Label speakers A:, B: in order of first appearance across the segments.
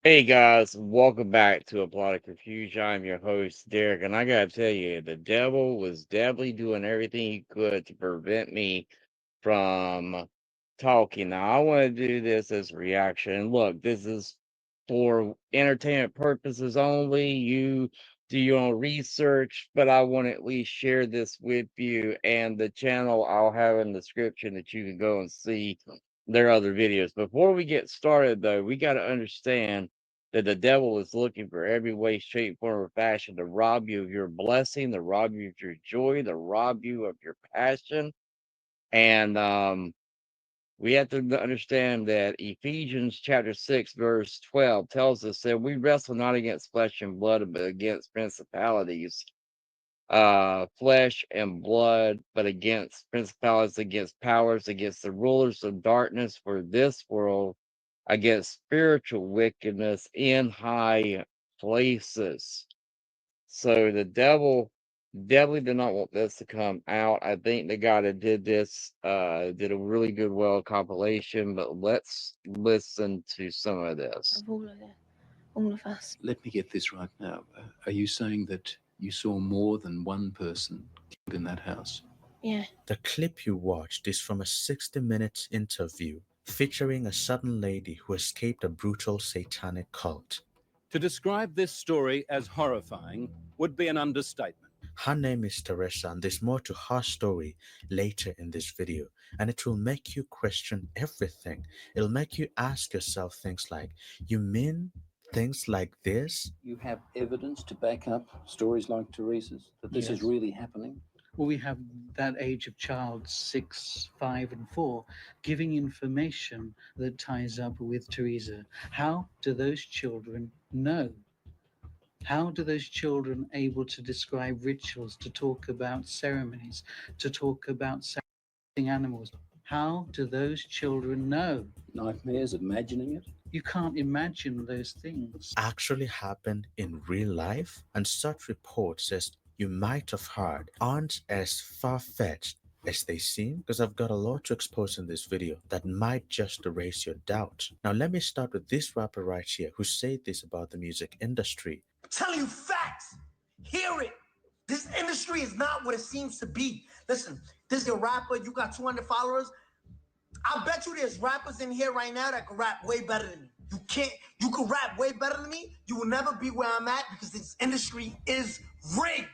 A: Hey guys, welcome back to A Plot of Confusion. I'm your host, Derek, and I gotta tell you, the devil was definitely doing everything he could to prevent me from talking. Now, I want to do this as a reaction. And look, this is for entertainment purposes only. You do your own research, but I want to at least share this with you. And the channel I'll have in the description that you can go and see their other videos. Before we get started, though, we got to understand that the devil is looking for every way, shape, form, or fashion to rob you of your blessing, to rob you of your joy, to rob you of your passion. And we have to understand that Ephesians chapter 6, verse 12 tells us that we wrestle not against flesh and blood, but against principalities, flesh and blood, but against principalities, against powers, against the rulers of darkness for this world, against spiritual wickedness in high places. So the devil definitely did not want this to come out. I think the guy that did this did a really good well compilation, but let's listen to some of this.
B: Of all of us.
C: Let me get this right now. Are you saying that you saw more than one person killed in that house?
B: Yeah.
D: The clip you watched is from a 60 minutes interview featuring a certain lady who escaped a brutal satanic cult.
E: To describe this story as horrifying would be an understatement.
D: Her name is Teresa, and there's more to her story later in this video, and it will make you question everything. It'll make you ask yourself things like, you mean things like this?
C: You have evidence to back up stories like Teresa's, that this is
F: Yes.
C: really happening?
F: Well, we have that age of child, 6, 5, and 4, giving information that ties up with Teresa. How do those children know? How do those children able to describe rituals, to talk about ceremonies, to talk about sacrificing animals? How do those children know?
C: Nightmares, imagining it?
F: You can't imagine those things.
D: Actually happened in real life, and such reports as you might have heard aren't as far-fetched as they seem, because I've got a lot to expose in this video that might just erase your doubt. Now let me start with this rapper right here who said this about the music industry.
G: Telling you facts. Hear it. This industry is not what it seems to be. Listen, this is a rapper. You got 200 followers. I bet you there's rappers in here right now that can rap way better than me. You can't. You can rap way better than me. You will never be where I'm at because this industry is rigged.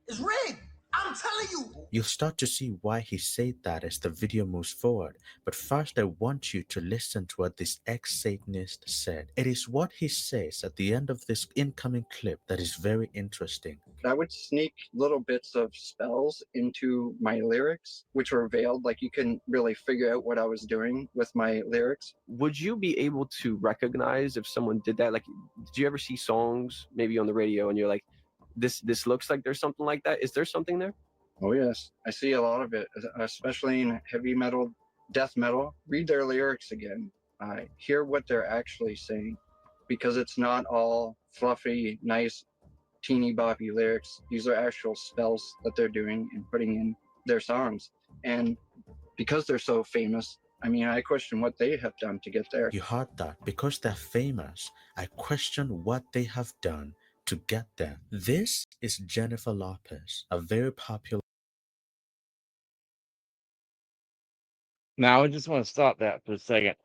G: It's rigged. I'm telling you.
D: You'll start to see why he said that as the video moves forward, but first I want you to listen to what this ex-Satanist said. It is what he says at the end of this incoming clip that is very interesting.
H: I would sneak little bits of spells into my lyrics, which were veiled, like you couldn't really figure out what I was doing with my lyrics.
I: Would you be able to recognize if someone did that? Like, did you ever see songs maybe on the radio and you're like, this looks like there's something like that? Is there something there?
H: Oh yes, I see a lot of it, especially in heavy metal, death metal. Read their lyrics again. Hear what they're actually saying, because it's not all fluffy, nice, teeny boppy lyrics. These are actual spells that they're doing and putting in their songs. And because they're so famous, I mean, I question what they have done to get there.
D: You heard that. Because they're famous, I question what they have done to get there. This is Jennifer Lopez, a very popular.
A: Now, I just want to stop that for a second.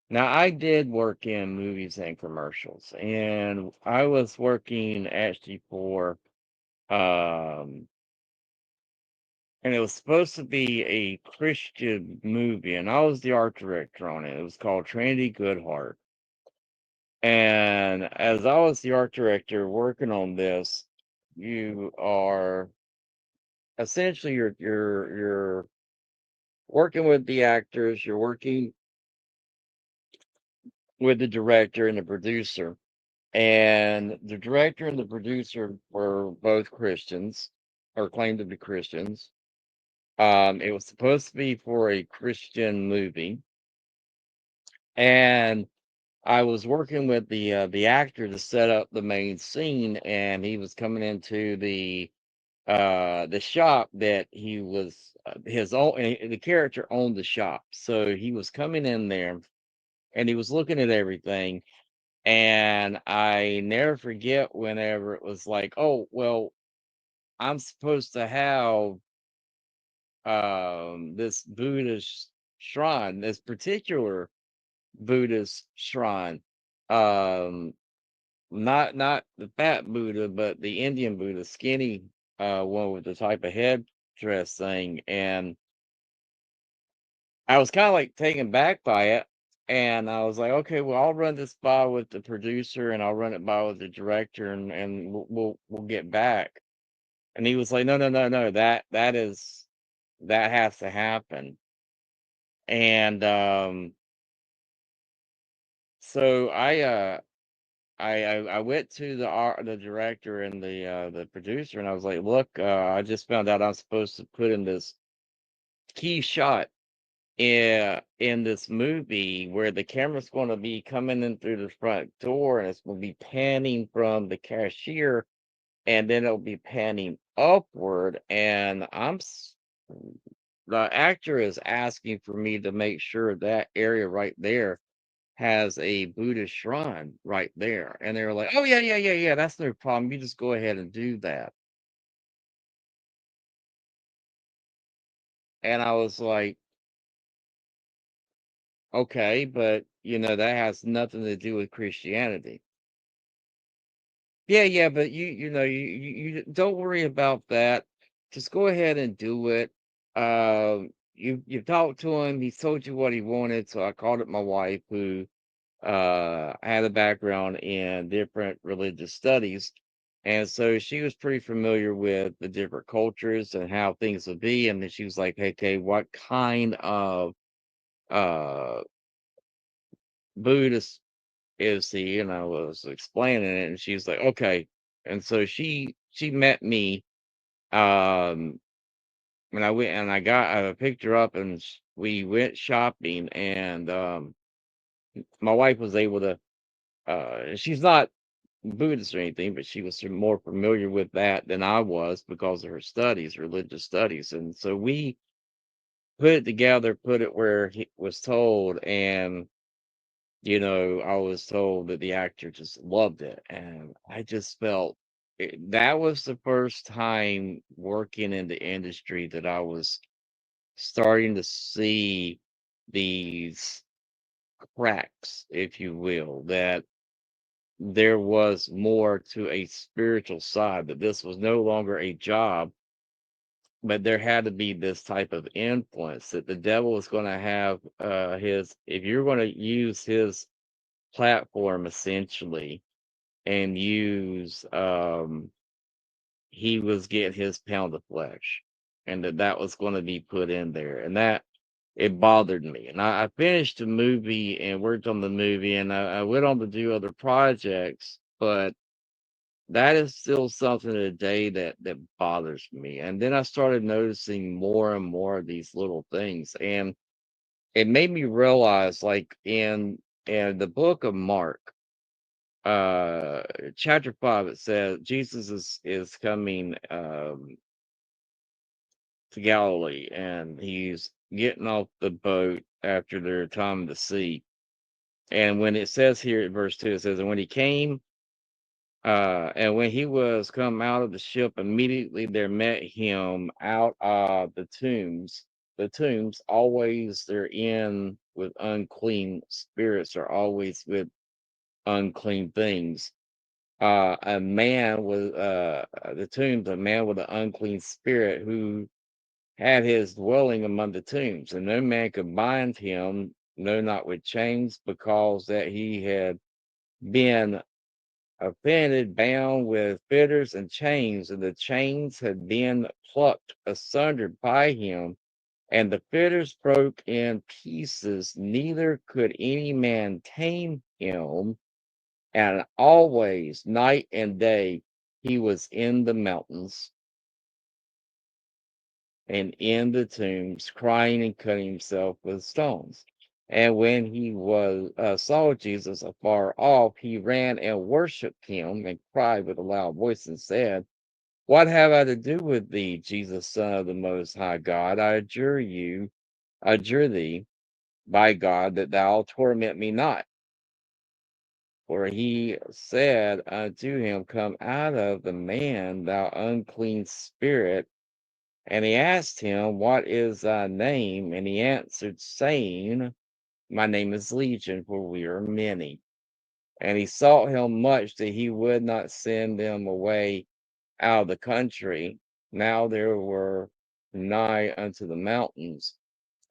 A: Now, I did work in movies and commercials, and I was working actually for, um, and it was supposed to be a Christian movie, and I was the art director on it. It was called Trinity Goodheart. And as I was the art director working on this, you are essentially you're working with the actors, you're working with the director and the producer. And the director and the producer were both Christians or claimed to be Christians. It was supposed to be for a Christian movie, and I was working with the actor to set up the main scene, and he was coming into the shop that he was his own. The character owned the shop, so he was coming in there, and he was looking at everything, And I never forget whenever it was like, oh, well, I'm supposed to have this Buddhist shrine, this particular Buddhist shrine. Um, not the fat Buddha, but the Indian Buddha, skinny one with the type of headdress thing. And I was kind of like taken back by it. And I was like, okay, well, I'll run this by with the producer and I'll run it by with the director and we'll get back. And he was like, no, no, no, no, that has to happen. And so I went to the director and the producer and I was like, look, I just found out I'm supposed to put in this key shot in this movie where the camera's going to be coming in through the front door and it's going to be panning from the cashier and then it'll be panning upward and the actor is asking for me to make sure that area right there has a Buddhist shrine right there. And they were like, oh, yeah, yeah, yeah, yeah, that's no problem. You just go ahead and do that. And I was like, okay, but that has nothing to do with Christianity. Yeah, yeah, but you don't worry about that. Just go ahead and do it. You've talked to him, he's told you what he wanted, so I called up my wife who had a background in different religious studies. And so she was pretty familiar with the different cultures and how things would be. And then she was like, hey, Kay, what kind of uh Buddhist is he? And I was explaining it, and she was like, okay. And so she met me, um, and I went and I picked her up and we went shopping and my wife was able to she's not Buddhist or anything, but she was more familiar with that than I was because of her studies, religious studies. And so we put it together, put it where he was told, and I was told that the actor just loved it. And I just felt that was the first time working in the industry that I was starting to see these cracks, if you will, that there was more to a spiritual side, that this was no longer a job, but there had to be this type of influence that the devil was going to have if you're going to use his platform essentially and use he was getting his pound of flesh and that was going to be put in there and that it bothered me. And I finished the movie and worked on the movie and I went on to do other projects, but that is still something today that bothers me. And then I started noticing more and more of these little things, and it made me realize, like in the book of Mark, uh, chapter 5, it says Jesus is coming to Galilee, and he's getting off the boat after their time at the sea. And when it says here at verse 2, it says, and when he came and when he was come out of the ship, immediately there met him out of the tombs. The tombs always they're in with unclean spirits, are always with unclean things. A man with the tombs, a man with an unclean spirit who had his dwelling among the tombs, and no man could bind him, no, not with chains, because that he had been offended, bound with fetters and chains, and the chains had been plucked asunder by him, and the fetters broke in pieces, neither could any man tame him. And always, night and day, he was in the mountains and in the tombs, crying and cutting himself with stones. And when he saw Jesus afar off, he ran and worshipped him and cried with a loud voice and said, what have I to do with thee, Jesus, Son of the Most High God? I adjure thee by God that thou torment me not. For he said unto him, Come out of the man, thou unclean spirit. And he asked him, What is thy name? And he answered, saying, My name is Legion, for we are many. And he sought him much that he would not send them away out of the country. Now there were nigh unto the mountains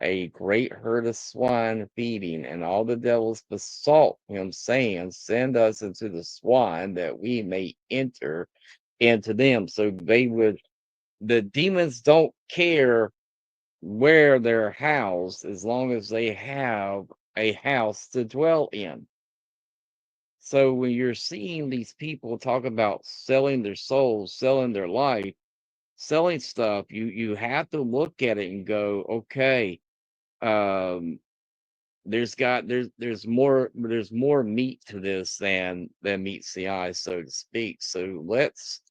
A: a great herd of swine feeding, and all the devils besought him, saying, Send us into the swine that we may enter into them. So the demons don't care where they're housed as long as they have a house to dwell in. So when you're seeing these people talk about selling their souls, selling their life, selling stuff, you have to look at it and go, okay, um, there's more meat to this than meets the eye, so to speak. So let's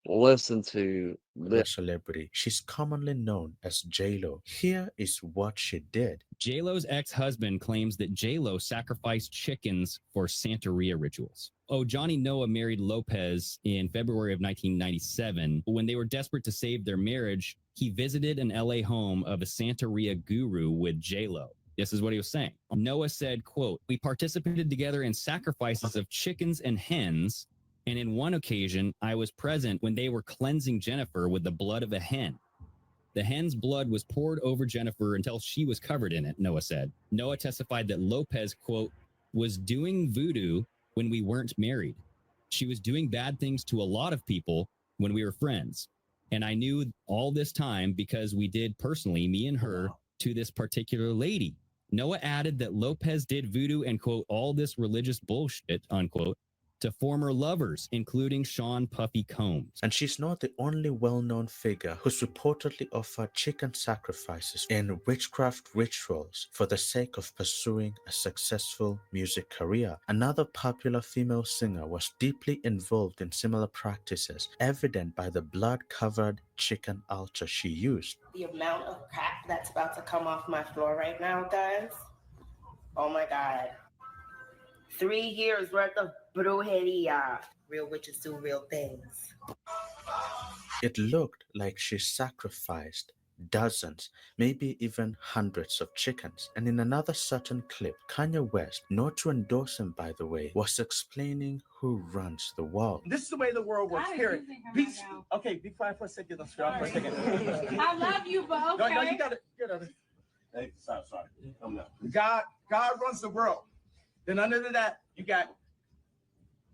A: listen to
D: A celebrity. She's commonly known as J-Lo. Here is what she did.
J: J-Lo's ex-husband claims that J-Lo sacrificed chickens for Santeria rituals. Oh, Johnny Noah married Lopez in February of 1997. When they were desperate to save their marriage, he visited an LA home of a Santeria guru with J-Lo. This is what he was saying. Noah said, quote, "We participated together in sacrifices of chickens and hens, and in one occasion, I was present when they were cleansing Jennifer with the blood of a hen. The hen's blood was poured over Jennifer until she was covered in it," Noah said. Noah testified that Lopez, quote, "was doing voodoo when we weren't married. She was doing bad things to a lot of people when we were friends. And I knew all this time because we did personally, me and her, to this particular lady." Noah added that Lopez did voodoo and, quote, "all this religious bullshit," unquote, to former lovers, including Sean Puffy Combs.
D: And she's not the only well-known figure who's reportedly offered chicken sacrifices in witchcraft rituals for the sake of pursuing a successful music career. Another popular female singer was deeply involved in similar practices, evident by the blood-covered chicken altar she used.
K: The amount of crap that's about to come off my floor right now, guys. Oh my God. 3 years worth of brujeria. Real witches do real things.
D: It looked like she sacrificed dozens, maybe even hundreds of chickens. And in another certain clip, Kanye West, not to endorse him by the way, was explaining who runs the world.
L: This is the way the world works. Here, okay, be quiet for a second. Let's go for a second.
M: I love you, but okay.
L: No, you got it. Hey, sorry. Come now. God runs the world. Then under that, you got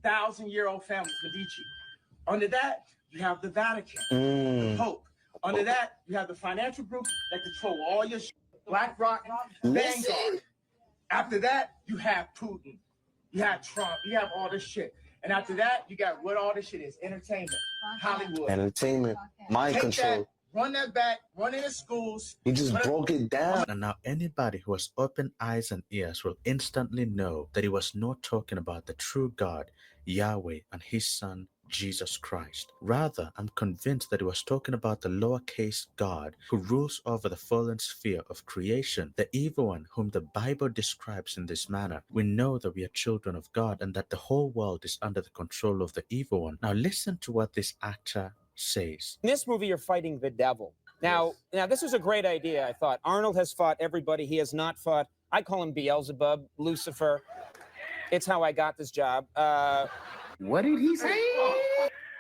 L: 1,000-year-old families, Medici. Under that, you have the Vatican, the Pope. Under that, you have the financial groups that control all your shit. BlackRock, Vanguard. After that, you have Putin. You have Trump. You have all this shit. And after that, you got what all this shit is. Entertainment. Hollywood.
N: Entertainment. Mind
L: Take
N: control.
L: that, run that back, run into schools.
N: He just broke it down.
D: And now anybody who has open eyes and ears will instantly know that he was not talking about the true God, Yahweh, and his son, Jesus Christ. Rather, I'm convinced that he was talking about the lowercase God who rules over the fallen sphere of creation, the evil one whom the Bible describes in this manner. We know that we are children of God and that the whole world is under the control of the evil one. Now listen to what this actor says.
O: In this movie, you're fighting the devil. Now, this was a great idea, I thought. Arnold has fought everybody. He has not fought, I call him Beelzebub, Lucifer. It's how I got this job.
P: What did he say?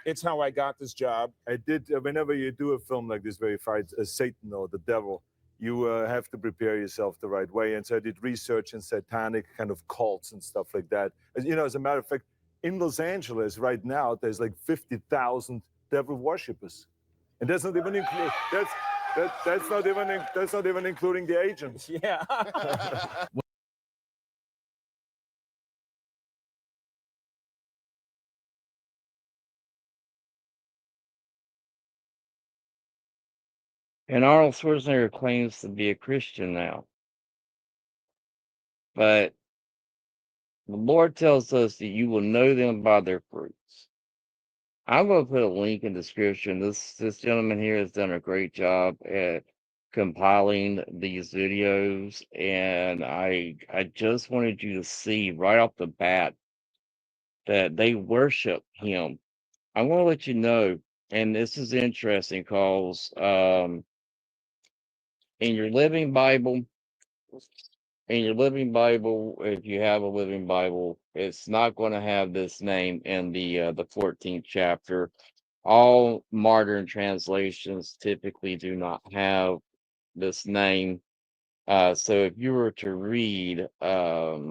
O: It's how I got this job.
Q: I did, whenever you do a film like this where you fight Satan or the devil, you have to prepare yourself the right way. And so I did research in satanic kind of cults and stuff like that. As a matter of fact, in Los Angeles right now, there's like 50,000 devil worshippers. And that's not even that's not even including the agents.
O: Yeah.
A: And Arnold Schwarzenegger claims to be a Christian now. But the Lord tells us that you will know them by their fruits. I'm going to put a link in the description. This gentleman here has done a great job at compiling these videos. And I just wanted you to see right off the bat that they worship him. I want to let you know, and this is interesting because in your Living Bible, if you have a Living Bible, it's not going to have this name in the 14th chapter. All modern translations typically do not have this name. So if you were to read, the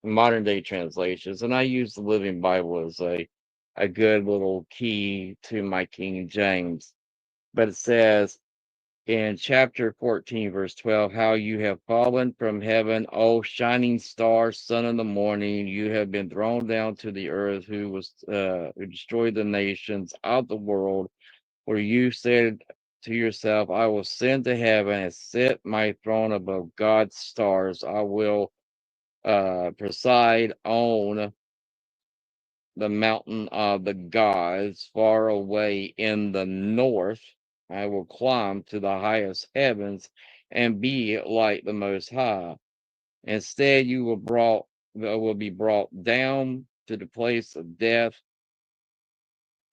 A: modern day translations, and I use the Living Bible as a good little key to my King James, but it says in chapter 14, verse 12, how you have fallen from heaven, O shining star, son of the morning, you have been thrown down to the earth, who destroyed the nations of the world, where you said to yourself, I will ascend to heaven and set my throne above God's stars. I will preside on the mountain of the gods far away in the north. I will climb to the highest heavens and be like the Most High. Instead, you will be brought down to the place of death,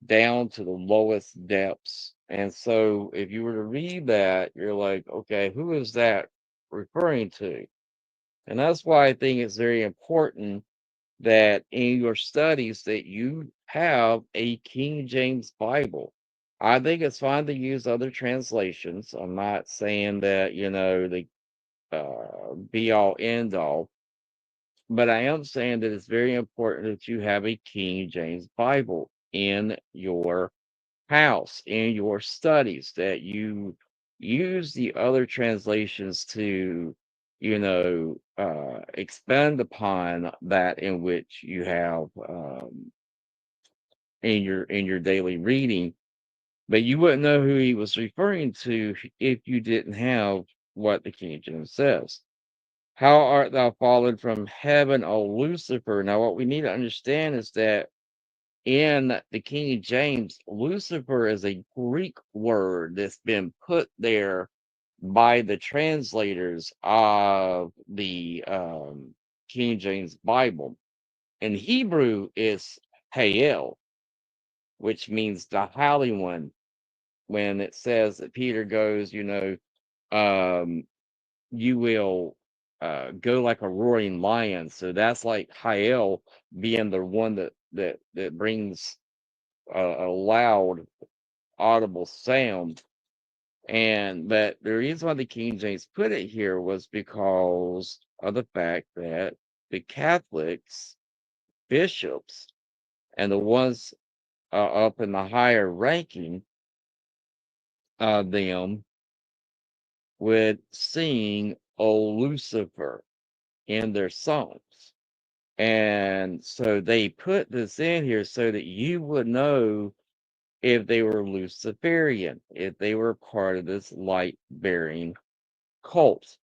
A: down to the lowest depths. And so, if you were to read that, you're like, okay, who is that referring to? And that's why I think it's very important that in your studies that you have a King James Bible. I think it's fine to use other translations. I'm not saying that, the be all end all, but I am saying that it's very important that you have a King James Bible in your house, in your studies, that you use the other translations to expand upon that in which you have in your daily reading. But you wouldn't know who he was referring to if you didn't have what the King James says. How art thou fallen from heaven, O Lucifer? Now what we need to understand is that in the King James, Lucifer is a Greek word that's been put there by the translators of the King James Bible. In Hebrew, it's Hael, which means the Holy One. When it says that Peter goes, you will go like a roaring lion. So that's like Hael being the one that brings a loud, audible sound. But the reason why the King James put it here was because of the fact that the Catholics, bishops, and the ones up in the higher ranking of them would sing O Lucifer in their songs. And so they put this in here so that you would know if they were Luciferian, if they were part of this light bearing cult.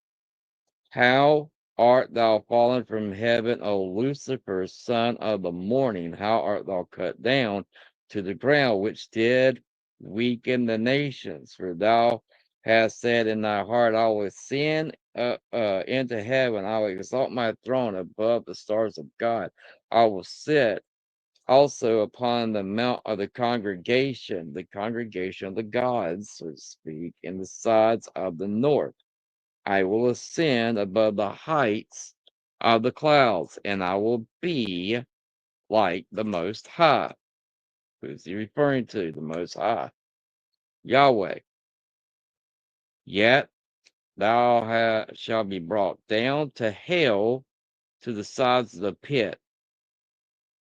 A: How art thou fallen from heaven, O Lucifer, son of the morning? How art thou cut down to the ground, which did weaken the nations? For thou hast said in thy heart, I will ascend into heaven, I will exalt my throne above the stars of God. I will sit also upon the mount of the congregation of the gods, so to speak, in the sides of the north. I will ascend above the heights of the clouds, and I will be like the Most High. Who's he referring to? The Most High, Yahweh. Yet thou shalt be brought down to hell, to the sides of the pit.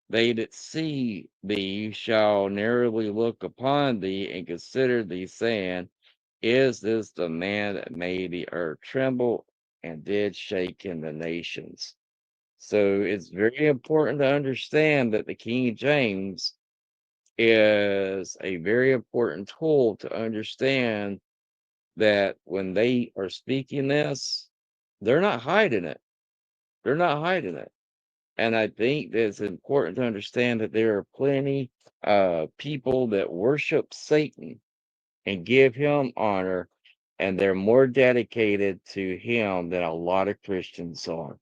A: They that see thee shall narrowly look upon thee and consider thee, saying, is this the man that made the earth tremble and did shake in the nations? So it's very important to understand that the King James is a very important tool to understand that when they are speaking this, they're not hiding it. They're not hiding it. And I think that it's important to understand that there are plenty of people that worship Satan and give him honor, and they're more dedicated to him than a lot of Christians are.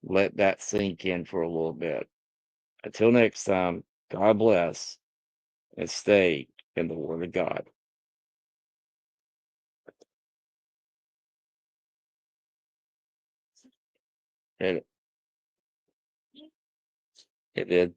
A: let that sink in for a little bit. Until next time, God bless and stay in the Word of God. It did.